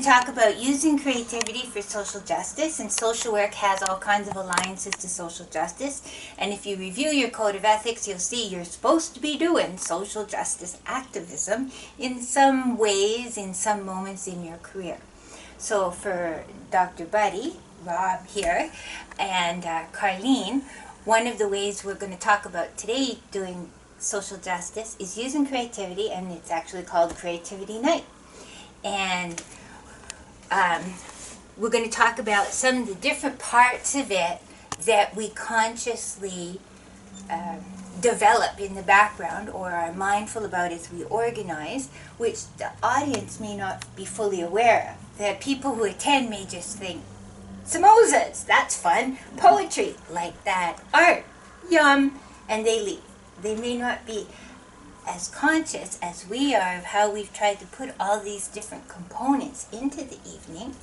to talk about using creativity for social justice, and social work has all kinds of alliances to social justice. And if you review your code of ethics, you'll see you're supposed to be doing social justice activism in some ways, in some moments in your career. So for Dr. Budde, Rob here, and Carleen, one of the ways we're going to talk about today doing social justice is using creativity, and it's actually called Creativity Night. And we're going to talk about some of the different parts of it that we consciously develop in the background or are mindful about as we organize, which the audience may not be fully aware of. The people who attend may just think, samosas, that's fun, poetry, like that, art, yum, and they leave. They may not be as conscious as we are of how we've tried to put all these different components into the evening.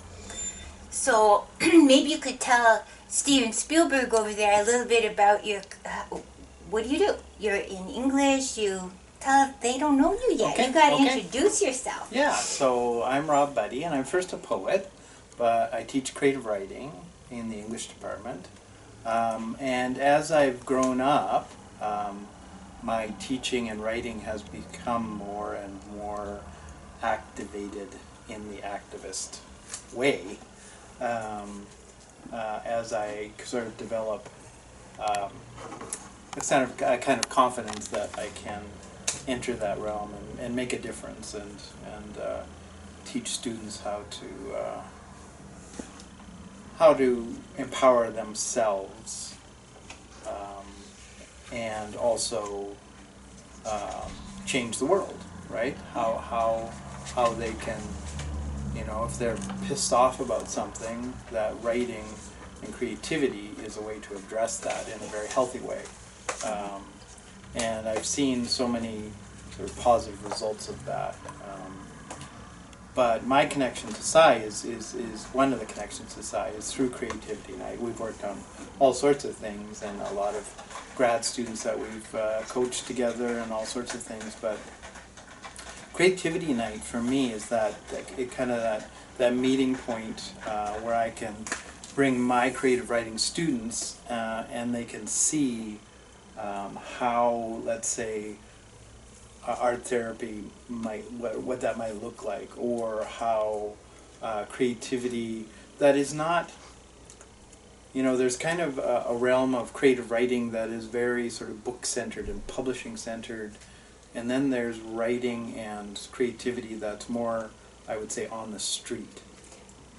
So maybe you could tell Steven Spielberg over there a little bit about your, what do? You're in English, you tell, they don't know you yet. Okay, You got to okay. introduce yourself. Yeah, so I'm Rob Budde, and I'm first a poet, but I teach creative writing in the English department. And as I've grown up, my teaching and writing has become more and more activated in the activist way as I sort of develop a kind of confidence that I can enter that realm and make a difference and teach students how to empower themselves and also change the world, right? How they can, you know, if they're pissed off about something, that writing and creativity is a way to address that in a very healthy way. And I've seen so many sort of positive results of that. But my connection to Si is one of the connections to Si is through Creativity Night. We've worked on all sorts of things, and a lot of grad students that we've coached together and all sorts of things. But Creativity Night for me is that meeting point where I can bring my creative writing students and they can see how, let's say, art therapy what that might look like, or how creativity that is not, you know, there's kind of a realm of creative writing that is very sort of book centered and publishing centered, and then there's writing and creativity that's more, I would say, on the street,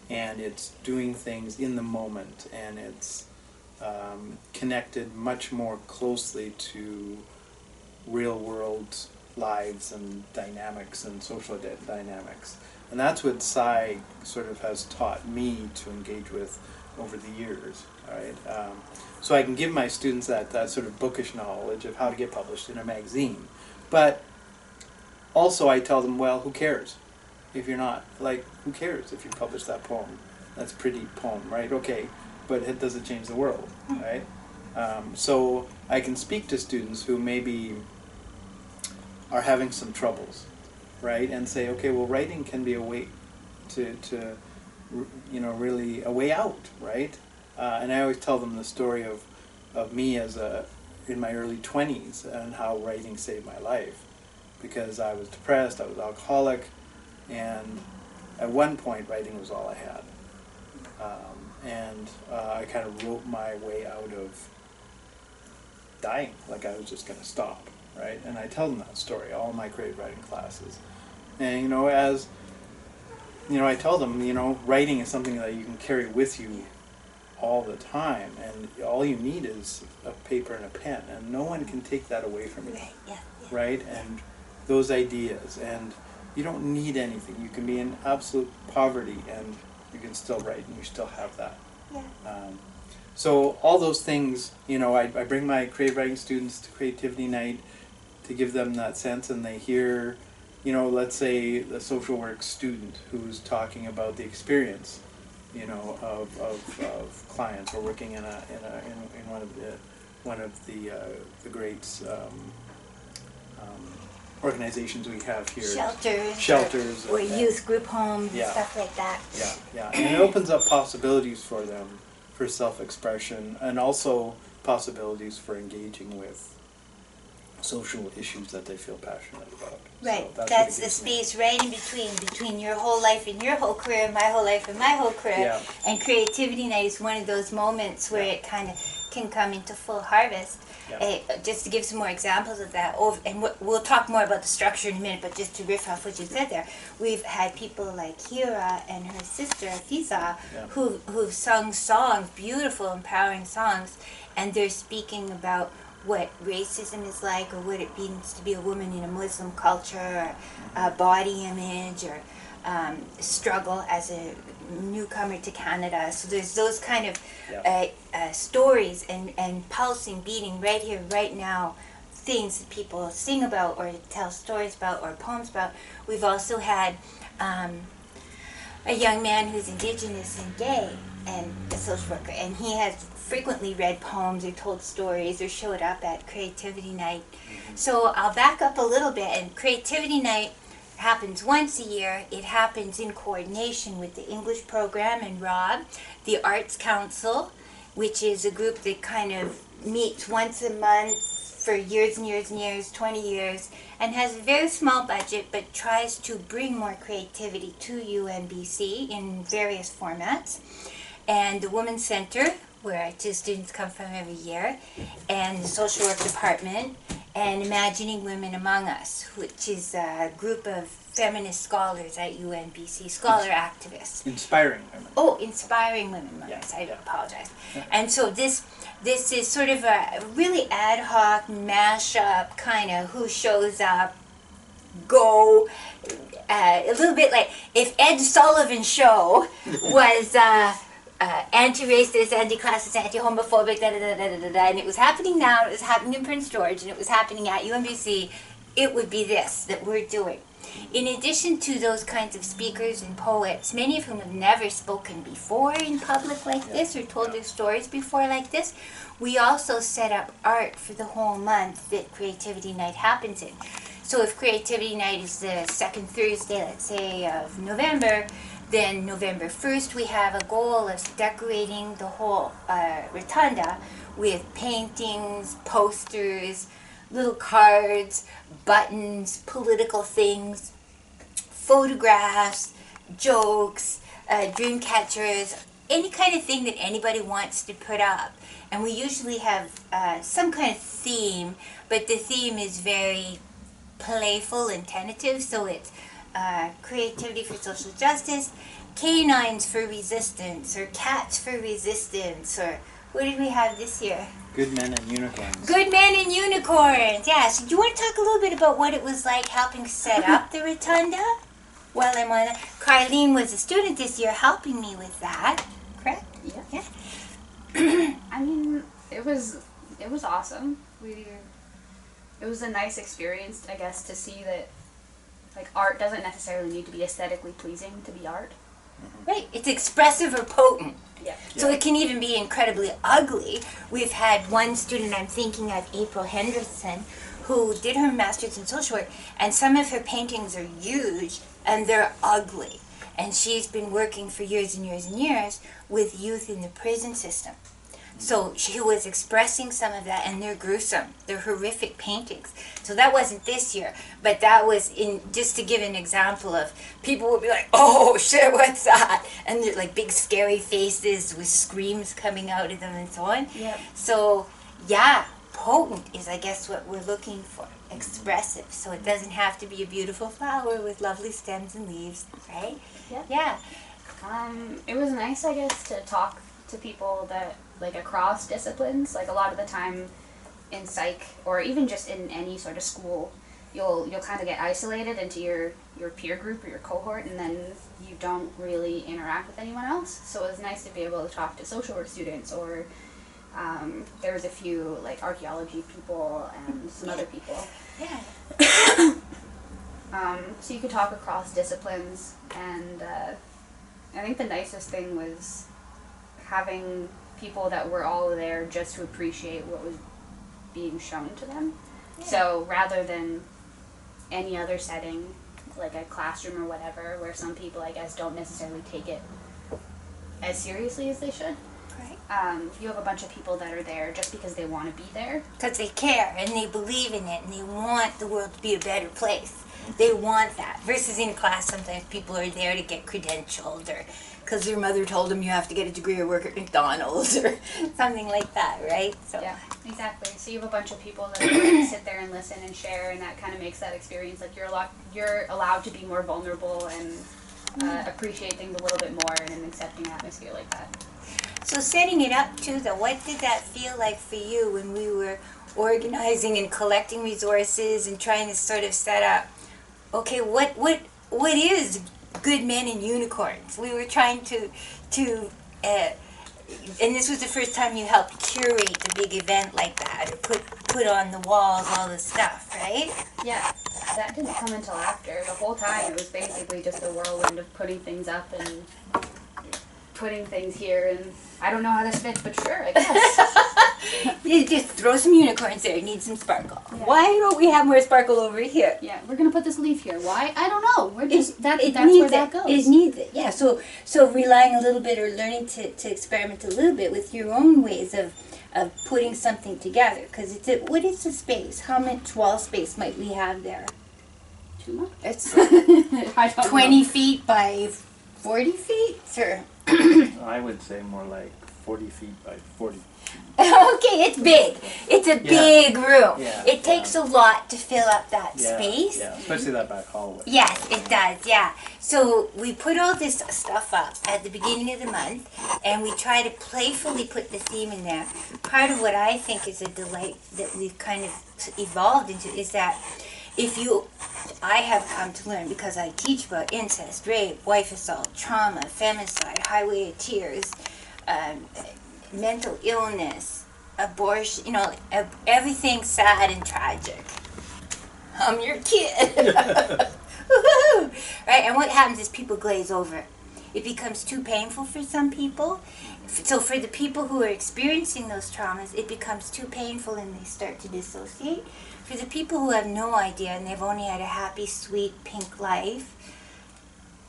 and it's doing things in the moment, and it's connected much more closely to real world lives and dynamics and social dynamics. And that's what Si sort of has taught me to engage with over the years, right? So I can give my students that sort of bookish knowledge of how to get published in a magazine. But also I tell them, well, who cares if you're not, like, who cares if you publish that poem? That's a pretty poem, right? Okay, but it doesn't change the world, right? So I can speak to students who maybe are having some troubles, right? And say, okay, well, writing can be a way to you know, really a way out, right? And I always tell them the story of me in my early 20s and how writing saved my life, because I was depressed, I was alcoholic, and at one point writing was all I had. I kind of wrote my way out of dying, like I was just going to stop, right? And I tell them that story, all my creative writing classes. And, you know, as, you know, I tell them, you know, writing is something that you can carry with you all the time, and all you need is a paper and a pen, and no one can take that away from you, right? And those ideas, and you don't need anything. You can be in absolute poverty, and you can still write, and you still have that. Yeah. So all those things, you know, I bring my creative writing students to Creativity Night to give them that sense, and they hear, you know, let's say the social work student who's talking about the experience, you know, of clients. We're working in one of the greats, organizations we have here. Shelters. Or youth group homes and stuff like that. Yeah. And it opens up possibilities for them for self-expression, and also possibilities for engaging with social issues that they feel passionate about. Right, So that's the space right in between your whole life and your whole career, my whole life and my whole career. Yeah. And Creativity Night is one of those moments where it kind of can come into full harvest. Yeah. Just to give some more examples of that, and we'll talk more about the structure in a minute, but just to riff off what you said there, we've had people like Hira and her sister Fiza who've sung songs, beautiful, empowering songs, and they're speaking about what racism is like, or what it means to be a woman in a Muslim culture, or body image, or struggle as a newcomer to Canada. So there's those kind of stories and pulsing, beating right here, right now, things that people sing about or tell stories about or poems about. We've also had a young man who's Indigenous and gay and a social worker, and he has frequently read poems or told stories or showed up at Creativity Night. So I'll back up a little bit, and Creativity Night happens once a year. It happens in coordination with the English program and Rob, the Arts Council, which is a group that kind of meets once a month for years and years and years, 20 years, and has a very small budget but tries to bring more creativity to UNBC in various formats. And the Women's Center, where our two students come from every year, and the Social Work Department, and Imagining Women Among Us, which is a group of feminist scholars at UNBC, scholar activists. Inspiring women. Oh, Inspiring Women Among Us, I apologize. And so this is sort of a really ad hoc mashup, kind of who shows up, go, a little bit like if Ed Sullivan's show was anti-racist, anti-classist, anti-homophobic, and it was happening now, it was happening in Prince George, and it was happening at UNBC, it would be this that we're doing. In addition to those kinds of speakers and poets, many of whom have never spoken before in public like this or told their stories before like this, we also set up art for the whole month that Creativity Night happens in. So if Creativity Night is the second Thursday, let's say, of November, then November 1st we have a goal of decorating the whole rotunda with paintings, posters, little cards, buttons, political things, photographs, jokes, dream catchers, any kind of thing that anybody wants to put up. And we usually have some kind of theme, but the theme is very playful and tentative, so it's creativity for social justice, canines for resistance, or cats for resistance, or what did we have this year? Good Men and Unicorns. Good Men and Unicorns, yeah. So do you want to talk a little bit about what it was like helping set up the rotunda? Well, I'm on that. Carlene was a student this year helping me with that, correct? Yeah. I mean, it was awesome. It was a nice experience, I guess, to see that like art doesn't necessarily need to be aesthetically pleasing to be art. Right, it's expressive or potent. Yeah. So it can even be incredibly ugly. We've had one student, I'm thinking of April Henderson, who did her master's in social work, and some of her paintings are huge and they're ugly. And she's been working for years and years and years with youth in the prison system. So she was expressing some of that, and they're gruesome. They're horrific paintings. So that wasn't this year, but that was in, just to give an example of, people would be like, oh shit, what's that? And they're like big scary faces with screams coming out of them and so on. Yep. So yeah, potent is I guess what we're looking for. Expressive. So it doesn't have to be a beautiful flower with lovely stems and leaves, right? Yep. Yeah. It was nice, I guess, to talk to people that like across disciplines. Like a lot of the time in psych or even just in any sort of school, you'll kind of get isolated into your peer group or your cohort, and then you don't really interact with anyone else. So it was nice to be able to talk to social work students, or there was a few like archaeology people and some other people. Yeah. So you could talk across disciplines, and I think the nicest thing was having people that were all there just to appreciate what was being shown to them. Yeah. So rather than any other setting, like a classroom or whatever, where some people, I guess, don't necessarily take it as seriously as they should. Right. You have a bunch of people that are there just because they want to be there. Because they care and they believe in it and they want the world to be a better place. They want that. Versus in class, sometimes people are there to get credentialed or because their mother told them you have to get a degree or work at McDonald's or something like that, right? So Yeah, exactly. So you have a bunch of people that are going to sit there and listen and share, and that kind of makes that experience like you're allowed to be more vulnerable and appreciate things a little bit more in an accepting atmosphere like that. So setting it up too, though, what did that feel like for you when we were organizing and collecting resources and trying to sort of set up, okay, what is good men and unicorns? We were trying to and this was the first time you helped curate a big event like that, or put on the walls all the stuff, right? Yeah, that didn't come until after. The whole time it was basically just a whirlwind of putting things up and putting things here, and I don't know how this fits, but sure, I guess. You just throw some unicorns there, need some sparkle. Yeah. Why don't we have more sparkle over here? Yeah, we're gonna put this leaf here. Why? I don't know. We're just that's needs where that goes. It needs it, yeah. So relying a little bit or learning to experiment a little bit with your own ways of putting something together. Because what is the space? How much wall space might we have there? Too much. It's I don't 20 know. feet by 40 feet? Sure. I would say more like 40 feet by 40. Okay, it's big. It's a big room. Yeah, It takes a lot to fill up that space. Yeah, especially that back hallway. Yes, it does, yeah. So we put all this stuff up at the beginning of the month, and we try to playfully put the theme in there. Part of what I think is a delight that we've kind of evolved into is that I have come to learn, because I teach about incest, rape, wife assault, trauma, femicide, highway of tears, mental illness, abortion, everything sad and tragic. I'm your kid. Woohoo! Right? And what happens is people glaze over. It becomes too painful for some people. So for the people who are experiencing those traumas, it becomes too painful and they start to dissociate. For the people who have no idea and they've only had a happy, sweet, pink life,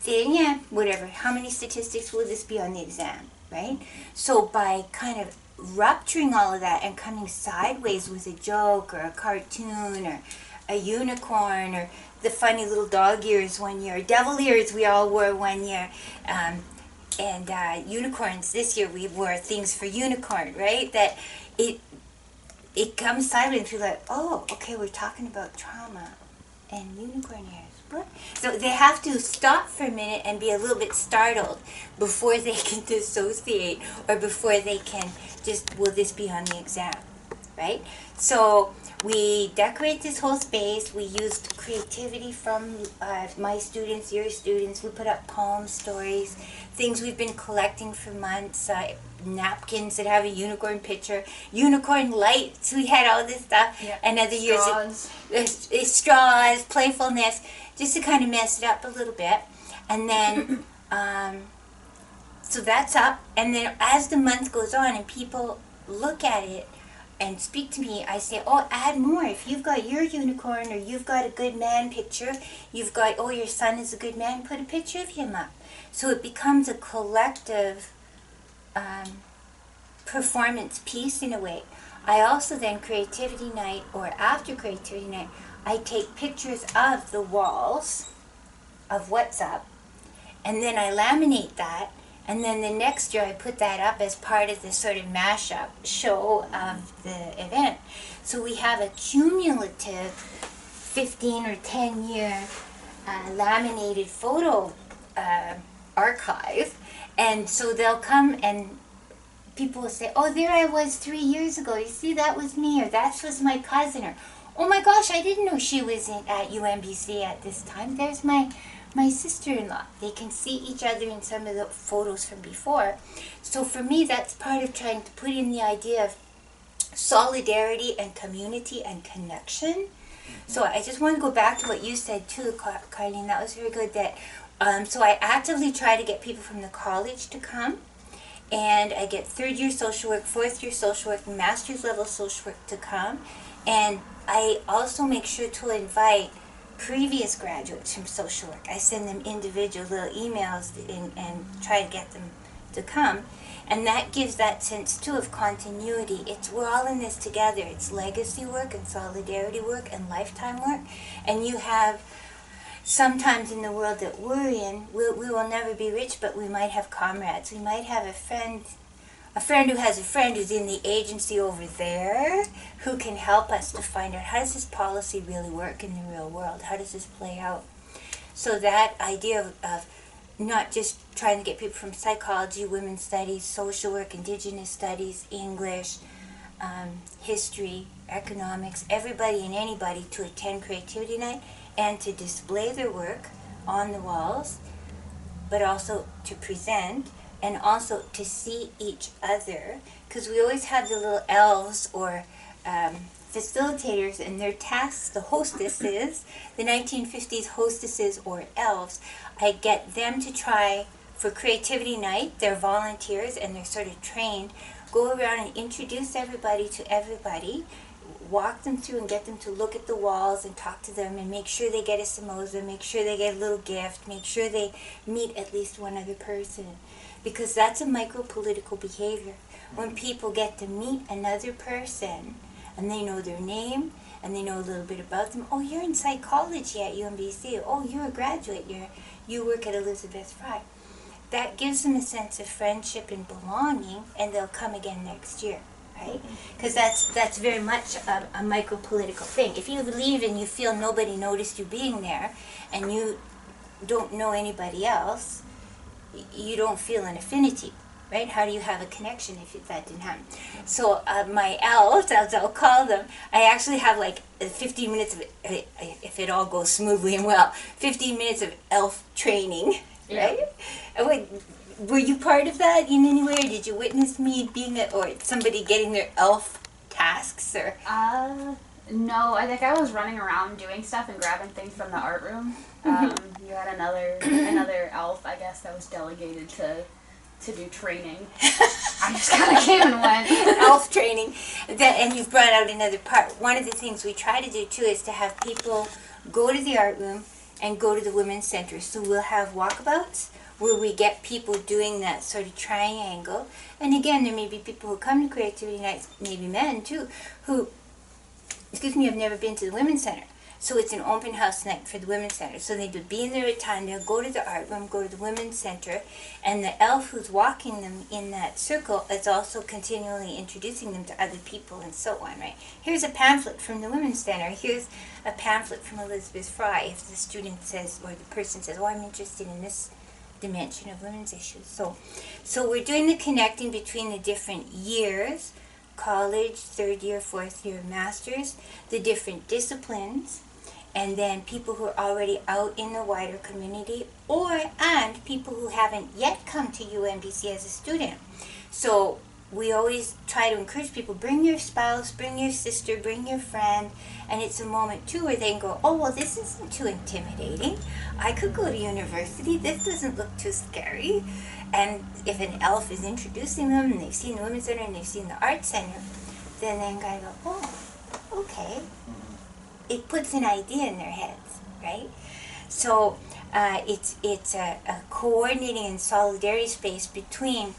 then whatever. How many statistics will this be on the exam, right? So by kind of rupturing all of that and coming sideways with a joke or a cartoon or a unicorn or the funny little dog ears one year, devil ears we all wore one year, and unicorns this year we wore things for unicorn, right? That it comes sideways and feel like, oh, okay, we're talking about trauma and unicorn ears. What? So they have to stop for a minute and be a little bit startled before they can dissociate or before they can just, will this be on the exam, right? So we decorate this whole space. We used creativity from my students, your students. We put up poems, stories, things we've been collecting for months, napkins that have a unicorn picture, unicorn lights. We had all this stuff. Yeah. And other Straws. years, straws, playfulness, just to kind of mess it up a little bit. And then, so that's up. And then as the month goes on and people look at it and speak to me, I say, oh, add more. If you've got your unicorn or you've got a good man picture, you've got, oh, your son is a good man, put a picture of him up. So it becomes a collective performance piece in a way. I also then, creativity night or after creativity night, I take pictures of the walls of what's up, and then I laminate that, and then the next year I put that up as part of the sort of mashup show of the event. So we have a cumulative 15 or 10 year laminated photo archive, and so they'll come and people will say, oh, there I was 3 years ago, you see, that was me, or that was my cousin, or oh my gosh, I didn't know she was at UMBC at this time, there's my sister-in-law. They can see each other in some of the photos from before. So for me, that's part of trying to put in the idea of solidarity and community and connection. So I just want to go back to what you said too, Carlene. That was very good. That so I actively try to get people from the college to come, and I get third-year social work, fourth-year social work, master's level social work to come, and I also make sure to invite previous graduates from social work. I send them individual little emails and try to get them to come. And that gives that sense, too, of continuity. We're all in this together. It's legacy work and solidarity work and lifetime work. And you have, sometimes in the world that we're in, we will never be rich, but we might have comrades. We might have a friend who has a friend who's in the agency over there who can help us to find out, how does this policy really work in the real world? How does this play out? So that idea of not just trying to get people from psychology, women's studies, social work, indigenous studies, English, history, economics, everybody and anybody to attend Creativity Night and to display their work on the walls, but also to present and also to see each other, because we always have the little elves or facilitators and their tasks, the hostesses, the 1950s hostesses or elves. I get them to try for Creativity Night, they're volunteers and they're sort of trained, go around and introduce everybody to everybody, walk them through and get them to look at the walls and talk to them and make sure they get a samosa, make sure they get a little gift, make sure they meet at least one other person. Because that's a micro-political behavior. When people get to meet another person and they know their name and they know a little bit about them. Oh, you're in psychology at UMBC. Oh, you're a graduate. You work at Elizabeth Fry. That gives them a sense of friendship and belonging, and they'll come again next year, right? Because that's very much a micro-political thing. If you leave and you feel nobody noticed you being there and you don't know anybody else, you don't feel an affinity, right? How do you have a connection if that didn't happen? So my elves, as I'll call them, I actually have like 15 minutes of, if it all goes smoothly and well, 15 minutes of elf training, right? Wait, were you part of that in any way, or did you witness me being or somebody getting their elf tasks, or? No, I think I was running around doing stuff and grabbing things from the art room. You had another elf, I guess, that was delegated to do training. I just kind of came and went. Elf training. And you've brought out another part. One of the things we try to do, too, is to have people go to the art room and go to the women's center. So we'll have walkabouts where we get people doing that sort of triangle. And again, there may be people who come to Creativity Nights, maybe men, too, who, have never been to the women's center. So it's an open house night for the women's center. So they would be in there at time, they'll go to the art room, go to the women's center, and the elf who's walking them in that circle is also continually introducing them to other people and so on, right? Here's a pamphlet from the women's center. Here's a pamphlet from Elizabeth Fry. If the student says, or the person says, oh, I'm interested in this dimension of women's issues. So we're doing the connecting between the different years, college, third year, fourth year, master's, the different disciplines, and then people who are already out in the wider community, and people who haven't yet come to UMBC as a student. So we always try to encourage people, bring your spouse, bring your sister, bring your friend, and it's a moment too where they can go, oh, well, this isn't too intimidating. I could go to university. This doesn't look too scary. And if an elf is introducing them and they've seen the Women's Center and they've seen the Art Center, then they kind of go, oh, okay. It puts an idea in their heads, right? So it's a coordinating and solidarity space between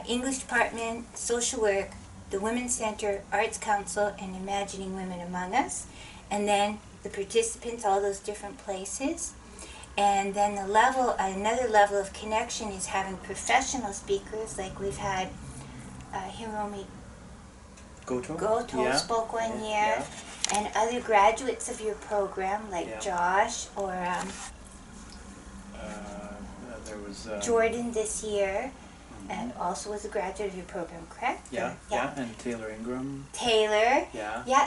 English Department, Social Work, the Women's Center, Arts Council, and Imagining Women Among Us. And then the participants, all those different places. And then another level of connection is having professional speakers, like we've had Hiromi Goto spoke one year, and other graduates of your program, like Josh, or there was Jordan this year, and also was a graduate of your program, correct? Yeah, and Taylor Ingram. Taylor.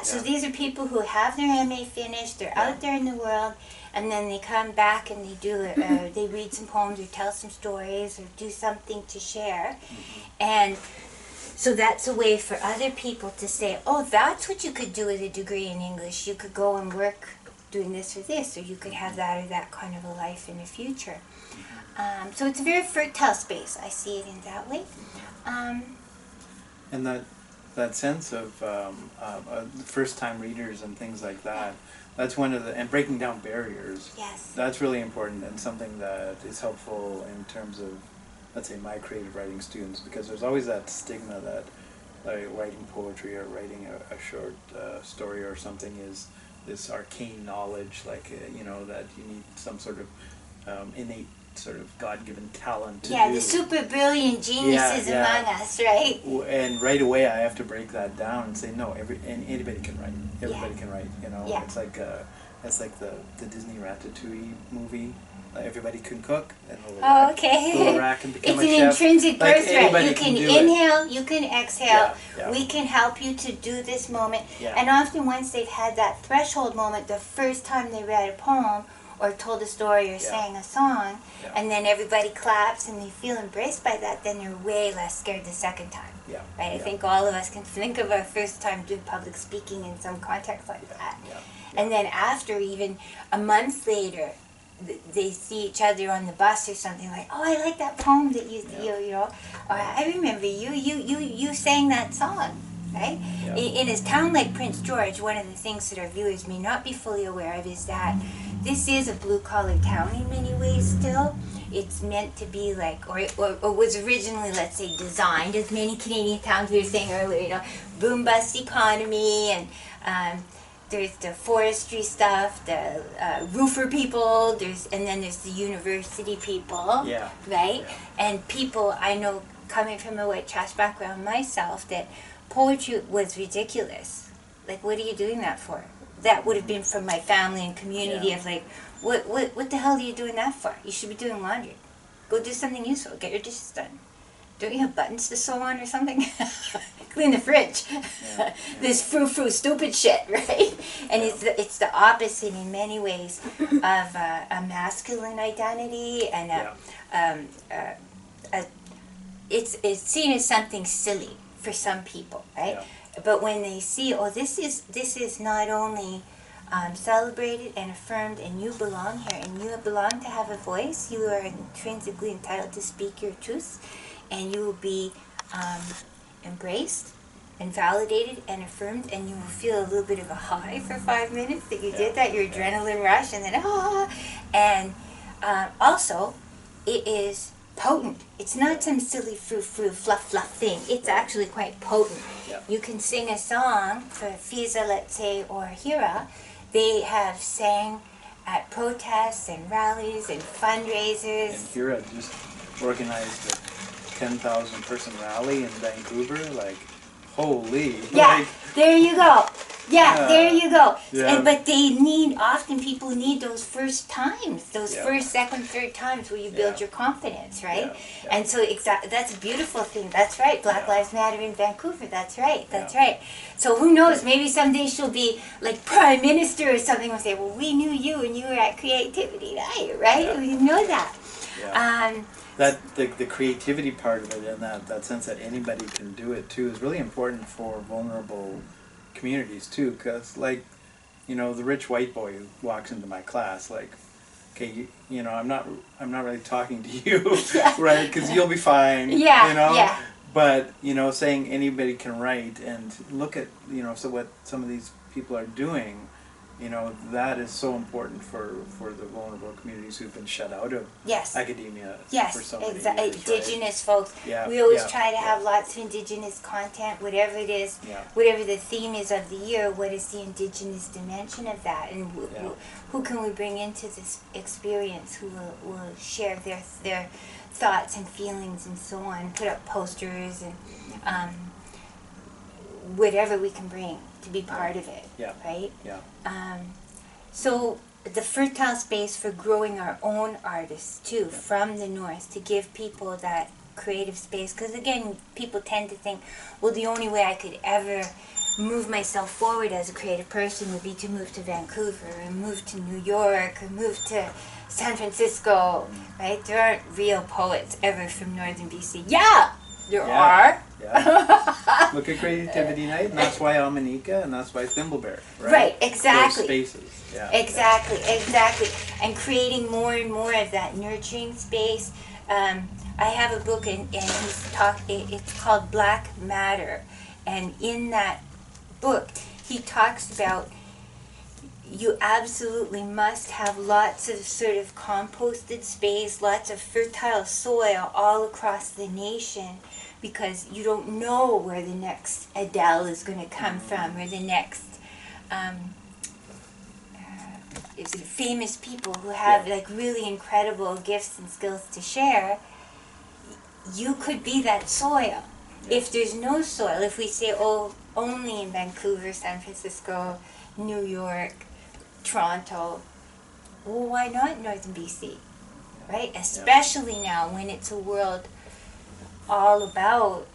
So these are people who have their MA finished, they're out there in the world, and then they come back and they do they read some poems or tell some stories or do something to share. And so that's a way for other people to say, oh, that's what you could do with a degree in English. You could go and work doing this or this, or you could have that or that kind of a life in the future. So it's a very fertile space. I see it in that way. And that that sense of first-time readers and things like that. That's one of the, and breaking down barriers. Yes. That's really important and something that is helpful in terms of, let's say, my creative writing students, because there's always that stigma that writing poetry or writing a short story or something is this arcane knowledge, like, you know, that you need some sort of innate sort of God-given talent to do. The super brilliant geniuses among us, right? And right away I have to break that down and say, no, anybody can write. Everybody can write, you know. It's like the Disney Ratatouille movie. Everybody can cook, and little rat can become a chef. It's an intrinsic birthright. Like, you can inhale, you can exhale. We can help you to do this moment. And often once they've had that threshold moment, the first time they read a poem or told a story or sang a song, and then everybody claps and they feel embraced by that, then they're way less scared the second time. Right? I think all of us can think of our first time doing public speaking in some context like that. And then after, even a month later, they see each other on the bus or something, like, oh, I like that poem that you know, or I remember you sang that song, right? In a town like Prince George, one of the things that our viewers may not be fully aware of is that this is a blue-collar town in many ways still. It's meant to be like, or was originally, let's say, designed, as many Canadian towns we were saying earlier, you know, boom-bust economy, and there's the forestry stuff, the roofer people, and then there's the university people, right? And people, I know, coming from a white trash background myself, that poetry was ridiculous. Like, what are you doing that for? That would have been from my family and community of like, what the hell are you doing that for? You should be doing laundry. Go do something useful. Get your dishes done. Don't you have buttons to sew on or something? Clean the fridge. This frou-frou stupid shit, right? And it's the opposite in many ways of a masculine identity, and it's seen as something silly for some people, right? But when they see, oh, this is not only celebrated and affirmed, and you belong here, and you belong to have a voice, you are intrinsically entitled to speak your truths, and you will be embraced and validated and affirmed, and you will feel a little bit of a high for 5 minutes that you did that, your adrenaline rush, and then and also it is potent. It's not some silly frou-frou fluff thing. It's actually quite potent. You can sing a song for Fiza, let's say, or Hira. They have sang at protests and rallies and fundraisers. And Hira just organized a 10,000 person rally in Vancouver, like, holy. Like, there you go. There you go. But often people need those first times, those first, second, third times where you build your confidence, right? And so that's a beautiful thing. That's right. Black Lives Matter in Vancouver. That's right. That's right. So who knows? Maybe someday she'll be like Prime Minister or something and say, well, we knew you and you were at Creativity Night, right? We know that. That the creativity part of it, and that sense that anybody can do it too, is really important for vulnerable communities too, because, like, you know, the rich white boy who walks into my class, like, okay, you know, I'm not really talking to you, right? Because you'll be fine, you know. But, you know, saying anybody can write, and look at, you know, so what some of these people are doing, you know, that is so important for the vulnerable communities who've been shut out of academia for so many years, Indigenous folks. We always try to have lots of Indigenous content, whatever it is, whatever the theme is of the year, what is the Indigenous dimension of that, and who can we bring into this experience, who will share their thoughts and feelings and so on, put up posters and whatever we can bring to be part of it, right? So the fertile space for growing our own artists too, from the north, to give people that creative space, because again, people tend to think, well, the only way I could ever move myself forward as a creative person would be to move to Vancouver, or move to New York, or move to San Francisco, right? There aren't real poets ever from northern BC. There are. Look at Creativity Night, and that's why Amanika, and that's why Thimbleberry, right? Right, exactly. Those spaces. Exactly. And creating more and more of that nurturing space. I have a book, and it's called Black Matter, And in that book, he talks about you absolutely must have lots of sort of composted space, lots of fertile soil all across the nation, because you don't know where the next Adele is going to come from, or the next famous people who have like really incredible gifts and skills to share. You could be that soil. If there's no soil, if we say, oh, only in Vancouver, San Francisco, New York, Toronto, well, why not Northern BC, right? Especially now when it's a world all about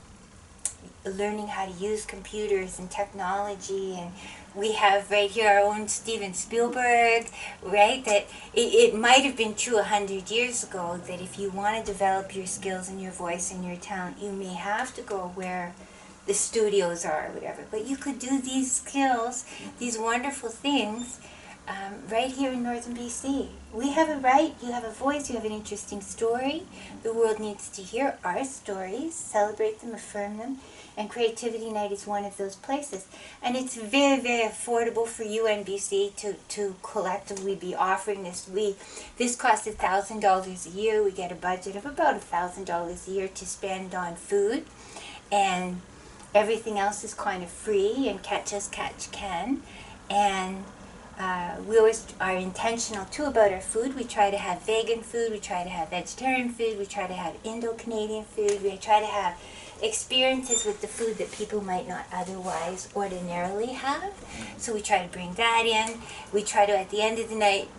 learning how to use computers and technology, and we have right here our own Steven Spielberg, right? That it might have been true 100 years ago that if you want to develop your skills and your voice and your talent, you may have to go where the studios are or whatever. But you could do these skills, these wonderful things, right here in Northern BC. We have a right, you have a voice, you have an interesting story. The world needs to hear our stories, celebrate them, affirm them, and Creativity Night is one of those places. And it's very, very affordable for UNBC to collectively be offering this. This costs $1,000 a year. We get a budget of about $1,000 a year to spend on food, and everything else is kind of free, and catch as catch can. And we always are intentional too about our food. We try to have vegan food, we try to have vegetarian food, we try to have Indo-Canadian food, we try to have experiences with the food that people might not otherwise ordinarily have. So we try to bring that in. We try to, at the end of the night,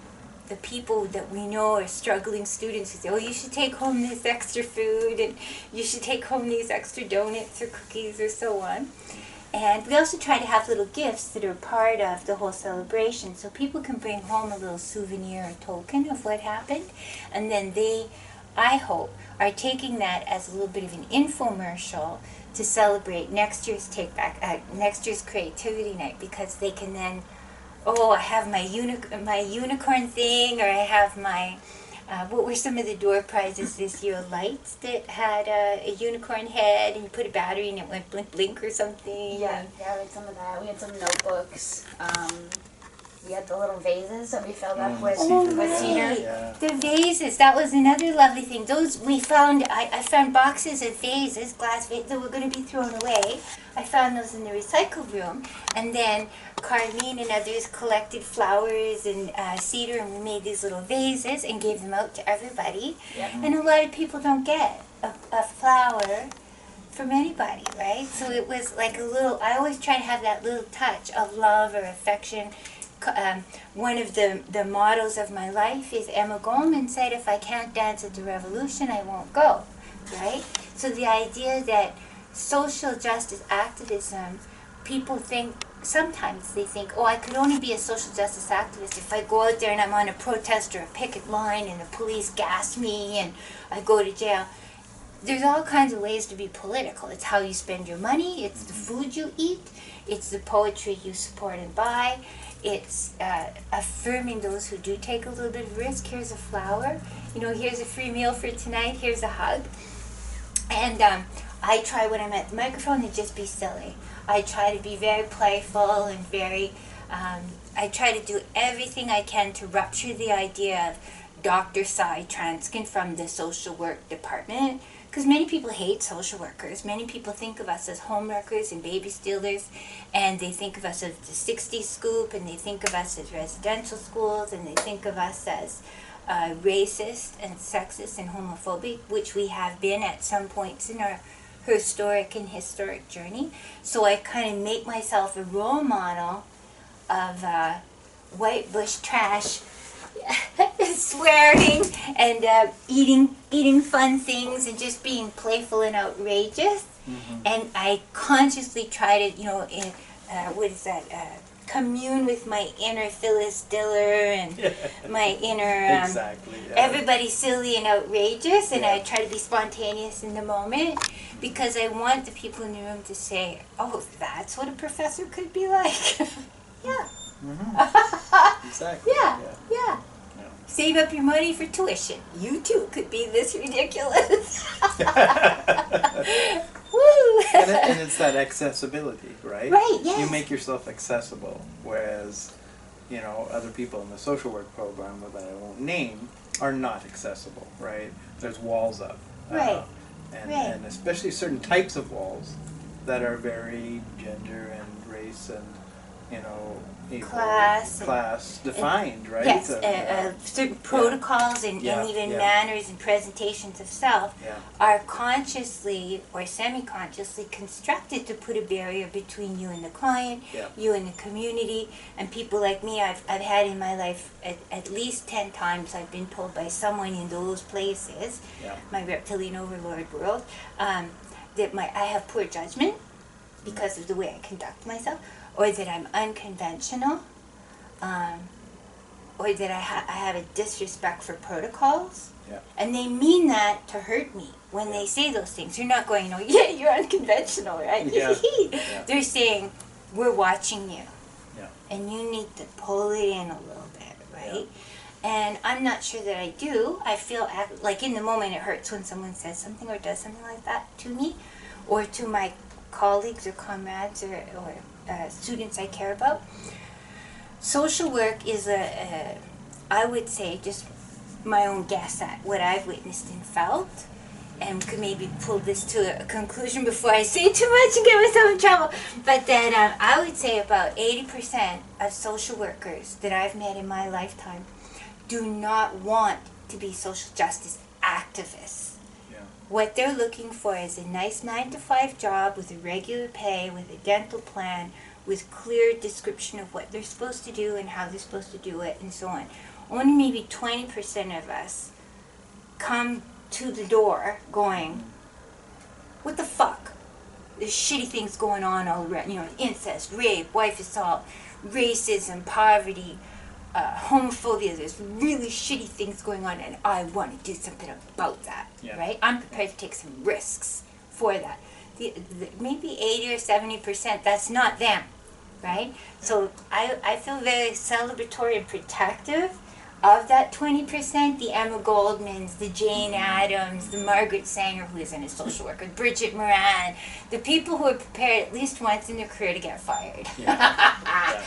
the people that we know are struggling students who say, oh, you should take home this extra food, and you should take home these extra donuts or cookies or so on. And we also try to have little gifts that are part of the whole celebration, so people can bring home a little souvenir or token of what happened, and then they, I hope, are taking that as a little bit of an infomercial to celebrate next year's next year's Creativity Night, because they can then, oh, I have my unicorn thing, or I have my, what were some of the door prizes this year? Lights that had a unicorn head, and you put a battery and it went blink blink or something. Yeah, we had some of that. We had some notebooks. We had the little vases that we filled up with cedar. Yeah. The vases, that was another lovely thing. Those we found, I found boxes of vases, glass vases, that were going to be thrown away. I found those in the recycle room. And then Carlene and others collected flowers and cedar, and we made these little vases and gave them out to everybody. Yep. And a lot of people don't get a flower from anybody, right? So it was like a little, I always try to have that little touch of love or affection. One of the mottos of my life is Emma Goldman said, if I can't dance at the revolution, I won't go, right? So the idea that social justice activism, people think, sometimes they think, oh, I could only be a social justice activist if I go out there and I'm on a protest or a picket line and the police gas me and I go to jail. There's all kinds of ways to be political. It's how you spend your money, it's the food you eat, it's the poetry you support and buy, it's affirming those who do take a little bit of risk. Here's a flower, you know, here's a free meal for tonight, here's a hug. And I try when I'm at the microphone to just be silly. I try to be very playful and very, I try to do everything I can to rupture the idea of Dr. Si Transken from the social work department, because many people hate social workers. Many people think of us as homewreckers and baby stealers, and they think of us as the 60s scoop, and they think of us as residential schools, and they think of us as racist and sexist and homophobic, which we have been at some points in our historic journey. So I kind of make myself a role model of white bush trash, swearing and eating fun things and just being playful and outrageous. Mm-hmm. And I consciously try to, you know, commune with my inner Phyllis Diller and my inner everybody's silly and outrageous, and I try to be spontaneous in the moment, because I want the people in the room to say, oh, that's what a professor could be like. Yeah. Mm-hmm. Exactly. Yeah. Save up your money for tuition. You too could be this ridiculous. Woo! And it's that accessibility, right? Right, yes. You make yourself accessible, whereas, you know, other people in the social work program that I won't name are not accessible, right? There's walls up. Right. And especially certain types of walls that are very gender and race and, you know, class defined, right? Yes, certain protocols and even manners and presentations of self are consciously or semi-consciously constructed to put a barrier between you and the client, you and the community, and people like me. I've had in my life at least 10 times I've been told by someone in those places, my reptilian overlord world, that I have poor judgment because of the way I conduct myself, or that I'm unconventional, or that I have a disrespect for protocols. And they mean that to hurt me when they say those things. They're not going, oh, yeah, you're unconventional, right? They're saying, we're watching you. And you need to pull it in a little bit, right? And I'm not sure that I do. I feel like in the moment it hurts when someone says something or does something like that to me, or to my colleagues or comrades or students I care about. Social work is I would say, just my own guess at what I've witnessed and felt, and could maybe pull this to a conclusion before I say too much and get myself in trouble. But that I would say about 80% of social workers that I've met in my lifetime do not want to be social justice activists. What they're looking for is a nice 9-to-5 job with a regular pay, with a dental plan, with clear description of what they're supposed to do and how they're supposed to do it, and so on. Only maybe 20% of us come to the door going, what the fuck? There's shitty things going on all around, you know, incest, rape, wife assault, racism, poverty, homophobia. There's really shitty things going on, and I want to do something about that, right? I'm prepared to take some risks for that. Maybe 80 or 70%, that's not them, right? So I feel very celebratory and protective of that 20%, the Emma Goldmans, the Jane Addams, the Margaret Sanger, who is in a social worker, Bridget Moran, the people who are prepared at least once in their career to get fired.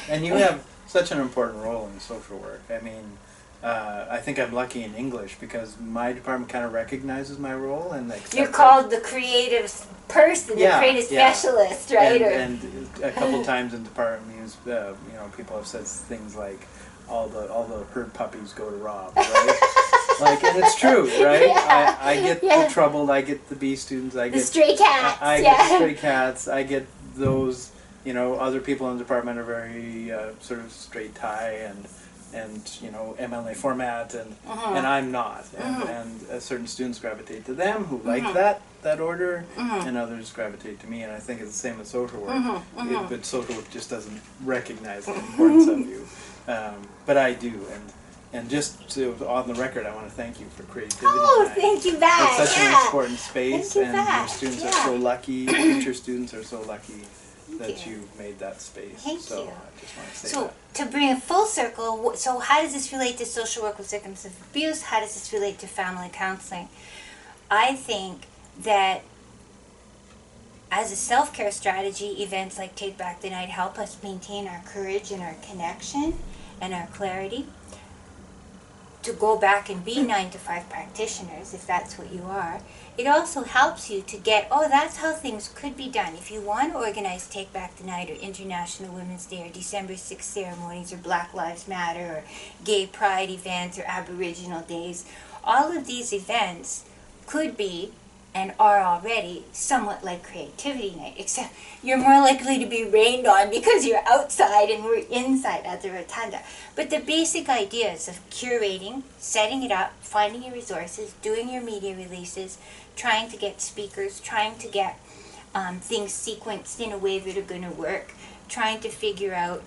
And you have such an important role in social work. I mean, I think I'm lucky in English because my department kind of recognizes my role and you're called the creative person, the creative specialist, right? And a couple times in department meetings, you know, people have said things like, all the herd puppies go to Rob, right? Like, and it's true, right? I get the troubled, I get the B students, I get the stray cats, I get the stray cats, I get those. You know, other people in the department are very sort of straight tie and you know, MLA format, and I'm not. And certain students gravitate to them who like that order, and others gravitate to me. And I think it's the same with social work. But social work just doesn't recognize the importance of you. But I do. And just to, on the record, I want to thank you for creativity. Oh, thank you back. It's such an important space, and your students are so lucky. Future students are so lucky that you've made that space. Thank so you. I just want to say so that. To bring it full circle, so how does this relate to social work with victims of abuse? How does this relate to family counseling? I think that as a self-care strategy, events like Take Back the Night help us maintain our courage and our connection and our clarity to go back and be 9-to-5 practitioners, if that's what you are. It also helps you to get, oh, that's how things could be done. If you want to organize Take Back the Night or International Women's Day or December 6th ceremonies or Black Lives Matter or Gay Pride events or Aboriginal Days, all of these events could be and are already somewhat like Creativity Night, except you're more likely to be rained on because you're outside and we're inside at the Rotunda. But the basic ideas of curating, setting it up, finding your resources, doing your media releases, trying to get speakers, trying to get things sequenced in a way that are going to work, trying to figure out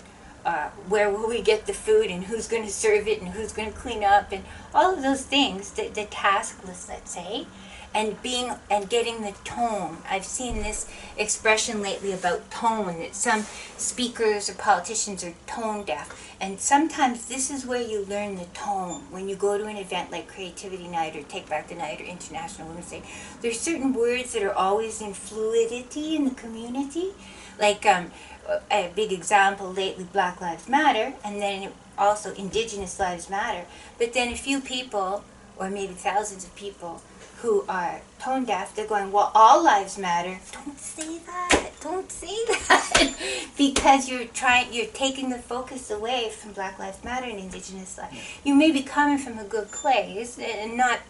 where will we get the food and who's going to serve it and who's going to clean up and all of those things, the task list, let's say. and getting the tone. I've seen this expression lately about tone, that some speakers or politicians are tone deaf, and sometimes this is where you learn the tone. When you go to an event like Creativity Night or Take Back the Night or International Women's Day, there's certain words that are always in fluidity in the community, like a big example lately, Black Lives Matter, and then also Indigenous Lives Matter, but then a few people, or maybe thousands of people, who are tone deaf, they're going, well, all lives matter. Don't say that. Don't say that. Because you're taking the focus away from Black Lives Matter and Indigenous life. You may be coming from a good place and not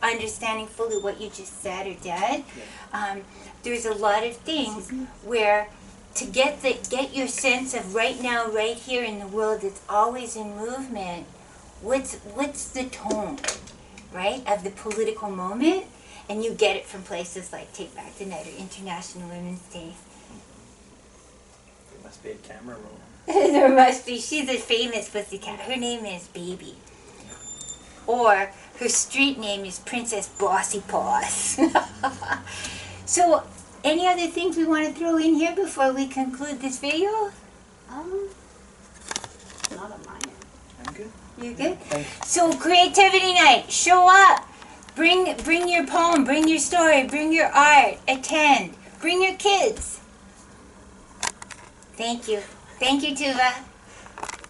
understanding fully what you just said or did. There's a lot of things where to get your sense of right now, right here in the world that's always in movement, what's the tone, right, of the political moment, and you get it from places like Take Back the Night or International Women's Day. There must be a camera roll. There must be. She's a famous pussycat. Her name is Baby. Or her street name is Princess Bossy Paws. So, any other things we want to throw in here before we conclude this video? Not on mine. I'm good. You good? Thanks. So Creativity Night, show up. Bring your poem, bring your story, bring your art, attend. Bring your kids. Thank you. Thank you, Tuva.